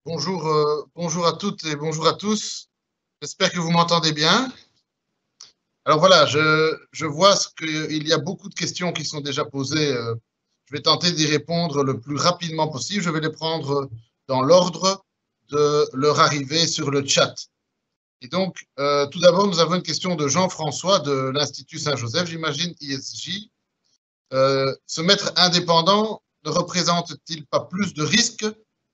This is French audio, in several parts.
Bonjour, bonjour à toutes et bonjour à tous. J'espère que vous m'entendez bien. Alors voilà, je vois qu'il y a beaucoup de questions qui sont déjà posées. Je vais tenter d'y répondre le plus rapidement possible. Je vais les prendre dans l'ordre de leur arrivée sur le chat. Et donc, tout d'abord, nous avons une question de Jean-François de l'Institut Saint-Joseph, j'imagine ISJ. Se mettre indépendant ne représente-t-il pas plus de risques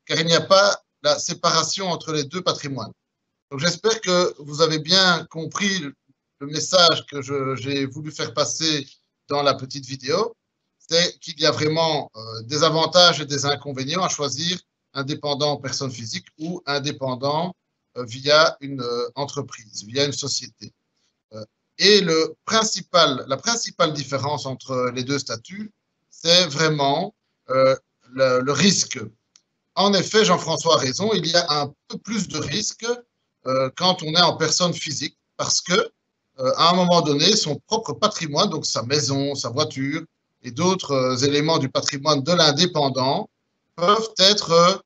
car il n'y a pas la séparation entre les deux patrimoines? Donc j'espère que vous avez bien compris le message que j'ai voulu faire passer dans la petite vidéo. C'est qu'il y a vraiment des avantages et des inconvénients à choisir indépendant personne physique ou indépendant via une entreprise, via une société. Et la principale différence entre les deux statuts, c'est vraiment le risque. En effet, Jean-François a raison, il y a un peu plus de risque quand on est en personne physique, parce que à un moment donné, son propre patrimoine, donc sa maison, sa voiture et d'autres éléments du patrimoine de l'indépendant peuvent être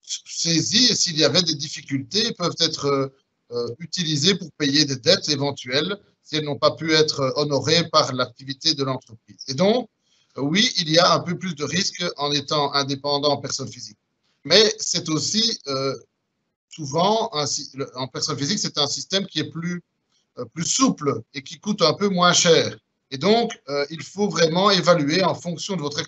saisis et s'il y avait des difficultés, peuvent être utilisés pour payer des dettes éventuelles si elles n'ont pas pu être honorées par l'activité de l'entreprise. Et donc, oui, il y a un peu plus de risques en étant indépendant en personne physique. Mais c'est aussi souvent, en personne physique, c'est un système qui est plus souple et qui coûte un peu moins cher. Et donc, il faut vraiment évaluer en fonction de votre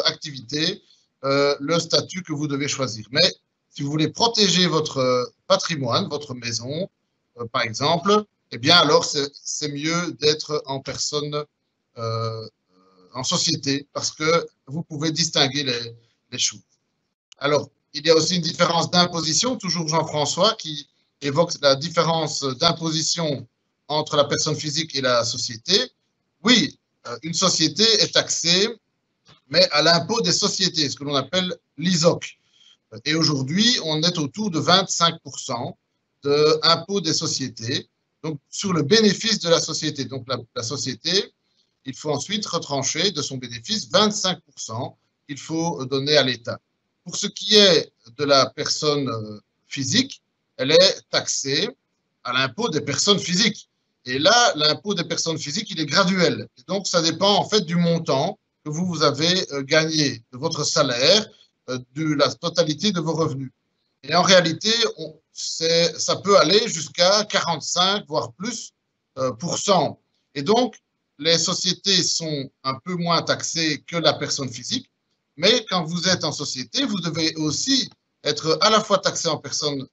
activité le statut que vous devez choisir. Mais si vous voulez protéger votre patrimoine, votre maison, par exemple, eh bien alors c'est mieux d'être en personne, euh, en société, parce que vous pouvez distinguer les choses. Alors, il y a aussi une différence d'imposition, toujours Jean-François, qui évoque la différence d'imposition entre la personne physique et la société. Oui, une société est taxée, mais à l'impôt des sociétés, ce que l'on appelle l'ISOC. Et aujourd'hui, on est autour de 25% d'impôt des sociétés, donc sur le bénéfice de la société. Donc la société, il faut ensuite retrancher de son bénéfice 25% qu'il faut donner à l'État. Pour ce qui est de la personne physique, elle est taxée à l'impôt des personnes physiques. Et là, l'impôt des personnes physiques, il est graduel. Et donc, ça dépend en fait du montant que vous avez gagné, de votre salaire, de la totalité de vos revenus. Et en réalité, ça peut aller jusqu'à 45, voire plus, %. Et donc, les sociétés sont un peu moins taxées que la personne physique, mais quand vous êtes en société, vous devez aussi être à la fois taxé en personne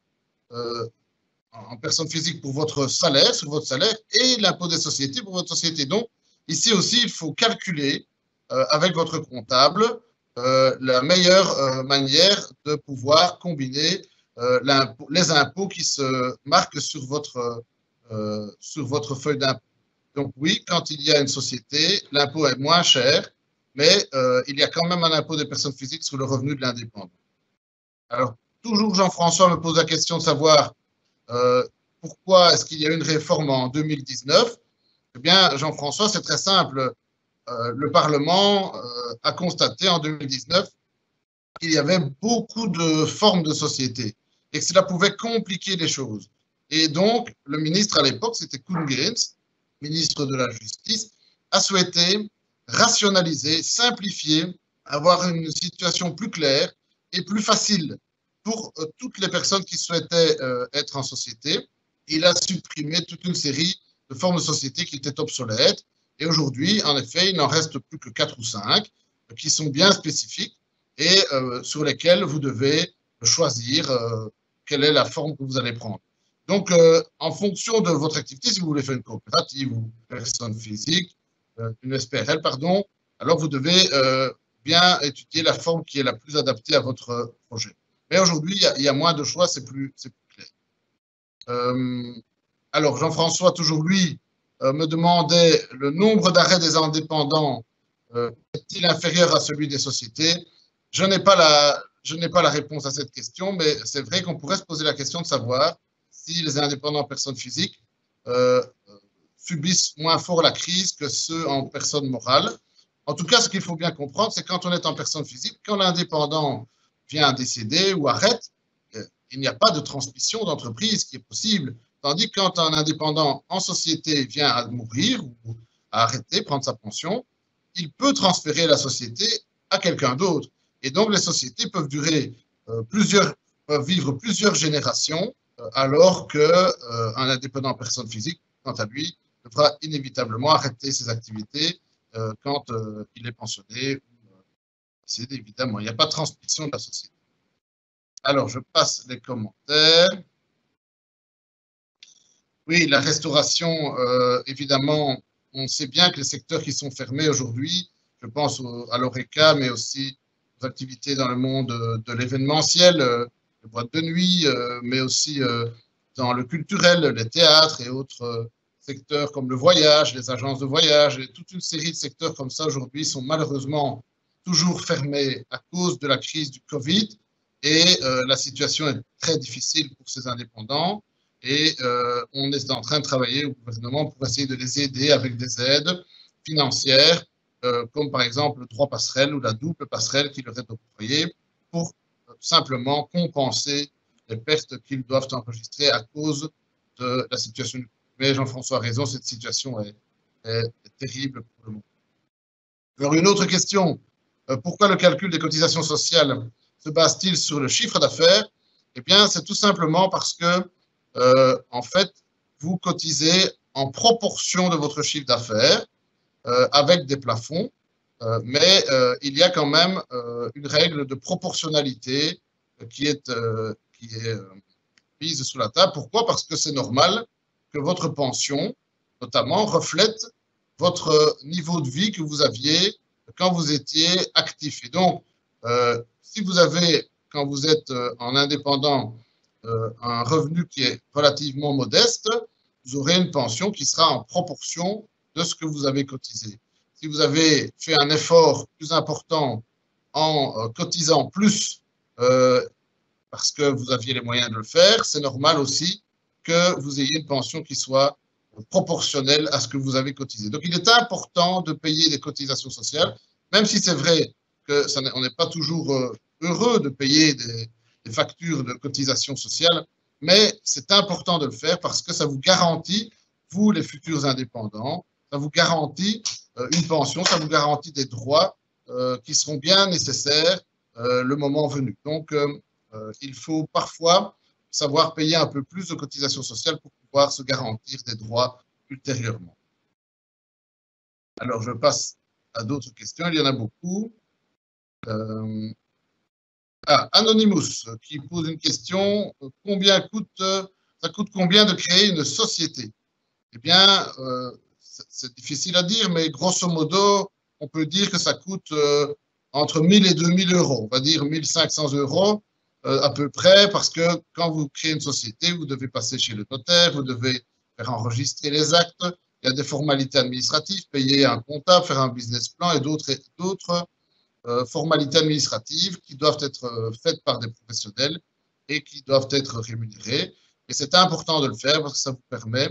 physique pour votre salaire, sur votre salaire, et l'impôt des sociétés pour votre société. Donc, ici aussi, il faut calculer avec votre comptable la meilleure manière de pouvoir combiner les impôts qui se marquent sur votre feuille d'impôt. Donc oui, quand il y a une société, l'impôt est moins cher, mais il y a quand même un impôt des personnes physiques sur le revenu de l'indépendant. Alors, toujours Jean-François me pose la question de savoir pourquoi est-ce qu'il y a eu une réforme en 2019. Eh bien, Jean-François, c'est très simple. Le Parlement a constaté en 2019 qu'il y avait beaucoup de formes de société et que cela pouvait compliquer les choses. Et donc, le ministre à l'époque, c'était Koen Geens, ministre de la Justice, a souhaité rationaliser, simplifier, avoir une situation plus claire et plus facile pour toutes les personnes qui souhaitaient être en société. Il a supprimé toute une série de formes de société qui étaient obsolètes. Et aujourd'hui, en effet, il n'en reste plus que 4 ou 5 qui sont bien spécifiques et sur lesquelles vous devez choisir quelle est la forme que vous allez prendre. Donc, en fonction de votre activité, si vous voulez faire une coopérative ou une personne physique, une SPRL, pardon, alors vous devez bien étudier la forme qui est la plus adaptée à votre projet. Mais aujourd'hui, il y a moins de choix, c'est plus clair. Alors, Jean-François, toujours lui, me demandait le nombre d'arrêts des indépendants est-il inférieur à celui des sociétés? Je n'ai pas la réponse à cette question, mais c'est vrai qu'on pourrait se poser la question de savoir si les indépendants en personne physique subissent moins fort la crise que ceux en personne morale. En tout cas, ce qu'il faut bien comprendre, c'est quand on est en personne physique, quand l'indépendant vient décéder ou arrête, il n'y a pas de transmission d'entreprise qui est possible. Tandis que quand un indépendant en société vient à mourir ou à arrêter, prendre sa pension, il peut transférer la société à quelqu'un d'autre. Et donc, les sociétés peuvent durer peuvent vivre plusieurs générations, alors qu'un indépendant personne physique, quant à lui, devra inévitablement arrêter ses activités quand il est pensionné ou décédé, évidemment. Il n'y a pas de transmission de la société. Alors, je passe les commentaires. Oui, la restauration, évidemment, on sait bien que les secteurs qui sont fermés aujourd'hui, je pense à l'ORECA, mais aussi aux activités dans le monde de l'événementiel, les boîtes de nuit, mais aussi dans le culturel, les théâtres et autres secteurs comme le voyage, les agences de voyage, et toute une série de secteurs comme ça aujourd'hui sont malheureusement toujours fermés à cause de la crise du Covid. Et la situation est très difficile pour ces indépendants. Et on est en train de travailler au gouvernement pour essayer de les aider avec des aides financières, comme par exemple le droit passerelle ou la double passerelle qui leur est octroyée pour simplement compenser les pertes qu'ils doivent enregistrer à cause de la situation. Mais Jean-François a raison, cette situation est terrible pour le monde. Alors une autre question, pourquoi le calcul des cotisations sociales se base-t-il sur le chiffre d'affaires? Eh bien, c'est tout simplement parce que en fait, vous cotisez en proportion de votre chiffre d'affaires avec des plafonds, mais il y a quand même une règle de proportionnalité qui est mise sous la table. Pourquoi? Parce que c'est normal que votre pension, notamment, reflète votre niveau de vie que vous aviez quand vous étiez actif. Et donc, si vous avez, quand vous êtes en indépendant, un revenu qui est relativement modeste, vous aurez une pension qui sera en proportion de ce que vous avez cotisé. Si vous avez fait un effort plus important en cotisant plus parce que vous aviez les moyens de le faire, c'est normal aussi que vous ayez une pension qui soit proportionnelle à ce que vous avez cotisé. Donc, il est important de payer des cotisations sociales, même si c'est vrai qu'on n'est pas toujours heureux de payer des factures de cotisation sociale, mais c'est important de le faire parce que ça vous garantit, vous les futurs indépendants, ça vous garantit une pension, ça vous garantit des droits qui seront bien nécessaires le moment venu. Donc, il faut parfois savoir payer un peu plus de cotisations sociales pour pouvoir se garantir des droits ultérieurement. Alors, je passe à d'autres questions, il y en a beaucoup. Anonymous qui pose une question, ça coûte combien de créer une société? Eh bien, c'est difficile à dire, mais grosso modo, on peut dire que ça coûte entre 1 000 et 2 000 euros, on va dire 1 500 euros à peu près, parce que quand vous créez une société, vous devez passer chez le notaire, vous devez faire enregistrer les actes, il y a des formalités administratives, payer un comptable, faire un business plan et d'autres formalités administratives qui doivent être faites par des professionnels et qui doivent être rémunérées. Et c'est important de le faire parce que ça vous permet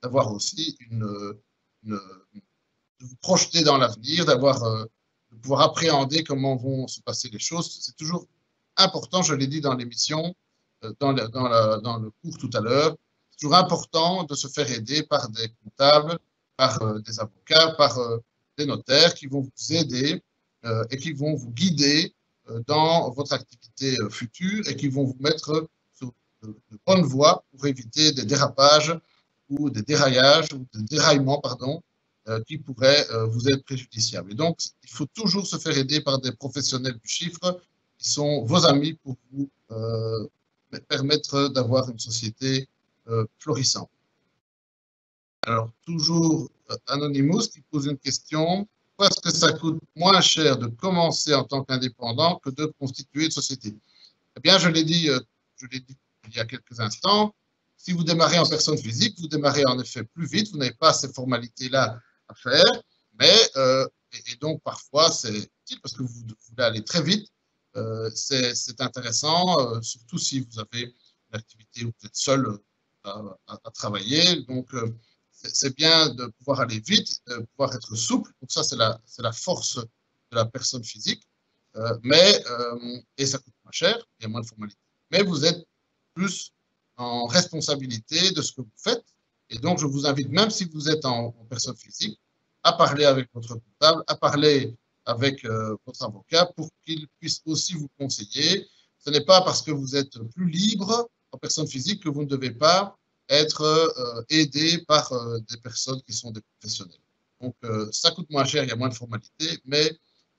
d'avoir aussi de vous projeter dans l'avenir, de pouvoir appréhender comment vont se passer les choses. C'est toujours important, je l'ai dit dans l'émission, dans le cours tout à l'heure, c'est toujours important de se faire aider par des comptables, par des avocats, par des notaires qui vont vous aider et qui vont vous guider dans votre activité future et qui vont vous mettre sur de bonnes voies pour éviter des dérapages ou des déraillages, ou des déraillements, pardon, qui pourraient vous être préjudiciables. Et donc, il faut toujours se faire aider par des professionnels du chiffre qui sont vos amis pour vous permettre d'avoir une société florissante. Alors, toujours Anonymous qui pose une question. Pourquoi est-ce que ça coûte moins cher de commencer en tant qu'indépendant que de constituer une société? Eh bien, je l'ai dit il y a quelques instants, si vous démarrez en personne physique, vous démarrez en effet plus vite, vous n'avez pas ces formalités-là à faire, mais, et donc parfois c'est utile parce que vous voulez aller très vite, c'est intéressant, surtout si vous avez une activité où vous êtes seul à travailler, donc c'est bien de pouvoir aller vite, de pouvoir être souple, donc ça c'est la force de la personne physique, et ça coûte moins moins cher, il y a moins de formalités. Mais vous êtes plus en responsabilité de ce que vous faites. Et donc, je vous invite, même si vous êtes en personne physique, à parler avec votre comptable, à parler avec votre avocat pour qu'il puisse aussi vous conseiller. Ce n'est pas parce que vous êtes plus libre en personne physique que vous ne devez pas être aidé par des personnes qui sont des professionnels. Donc, ça coûte moins cher, il y a moins de formalités, mais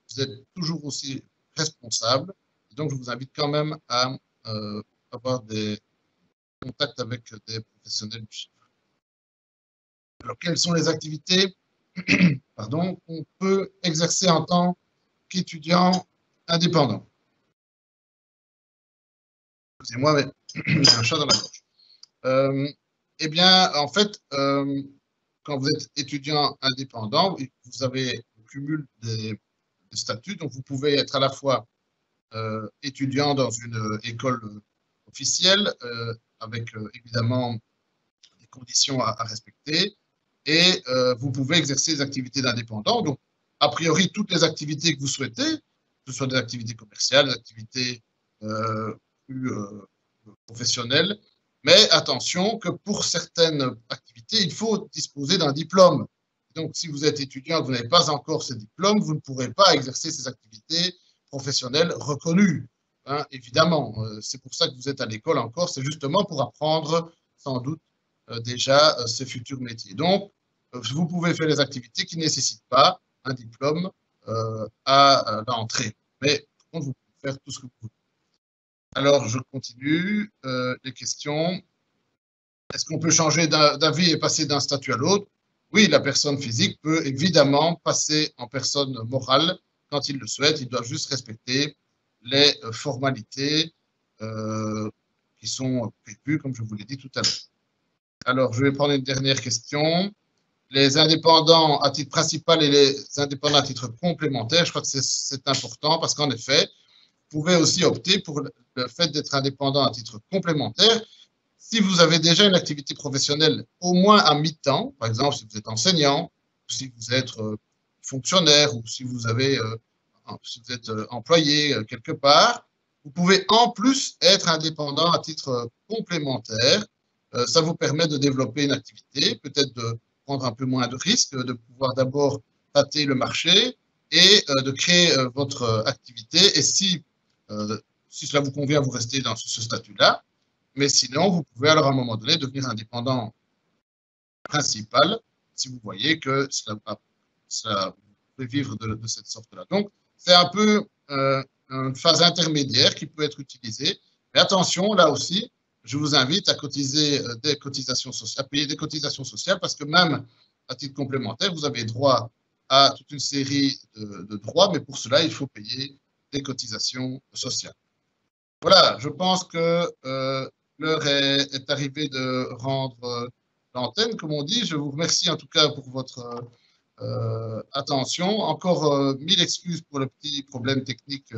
vous êtes toujours aussi responsable. Et donc, je vous invite quand même à avoir des contacts avec des professionnels du chiffre. Alors, quelles sont les activités pardon, qu'on peut exercer en tant qu'étudiant indépendant? Excusez-moi, mais j'ai un chat dans la gorge. Eh bien, en fait, quand vous êtes étudiant indépendant, vous avez le cumul des statuts, donc vous pouvez être à la fois étudiant dans une école officielle, avec évidemment des conditions à respecter, et vous pouvez exercer des activités d'indépendant. Donc, a priori, toutes les activités que vous souhaitez, que ce soit des activités commerciales, des activités plus professionnelles, mais attention que pour certaines activités, il faut disposer d'un diplôme. Donc, si vous êtes étudiant et que vous n'avez pas encore ce diplôme, vous ne pourrez pas exercer ces activités professionnelles reconnues. Hein, évidemment, c'est pour ça que vous êtes à l'école encore, c'est justement pour apprendre sans doute déjà ces futurs métiers. Donc, vous pouvez faire des activités qui ne nécessitent pas un diplôme à l'entrée. Mais par contre, vous pouvez faire tout ce que vous voulez. Alors, je continue les questions. Est-ce qu'on peut changer d'avis et passer d'un statut à l'autre? Oui, la personne physique peut évidemment passer en personne morale quand il le souhaite. Il doit juste respecter les formalités qui sont prévues, comme je vous l'ai dit tout à l'heure. Alors, je vais prendre une dernière question. Les indépendants à titre principal et les indépendants à titre complémentaire, je crois que c'est important parce qu'en effet, vous pouvez aussi opter pour le fait d'être indépendant à titre complémentaire. Si vous avez déjà une activité professionnelle au moins à mi-temps, par exemple si vous êtes enseignant, si vous êtes fonctionnaire ou si vous êtes employé quelque part, vous pouvez en plus être indépendant à titre complémentaire. Ça vous permet de développer une activité, peut-être de prendre un peu moins de risques, de pouvoir d'abord tâter le marché et de créer votre activité. Et si cela vous convient, vous restez dans ce statut-là. Mais sinon, vous pouvez alors à un moment donné devenir indépendant principal si vous voyez que cela vous pouvez vivre de cette sorte-là. Donc, c'est un peu une phase intermédiaire qui peut être utilisée. Mais attention, là aussi, je vous invite à cotiser des cotisations sociales, à payer des cotisations sociales parce que même à titre complémentaire, vous avez droit à toute une série de droits, mais pour cela, il faut payer des cotisations sociales. Voilà, je pense que l'heure est arrivée de rendre l'antenne, comme on dit. Je vous remercie en tout cas pour votre attention. Encore 1000 excuses pour le petit problème technique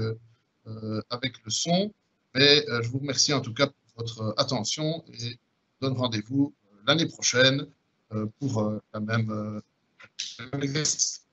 avec le son, mais je vous remercie en tout cas pour votre attention et donne rendez-vous l'année prochaine pour le même exercice.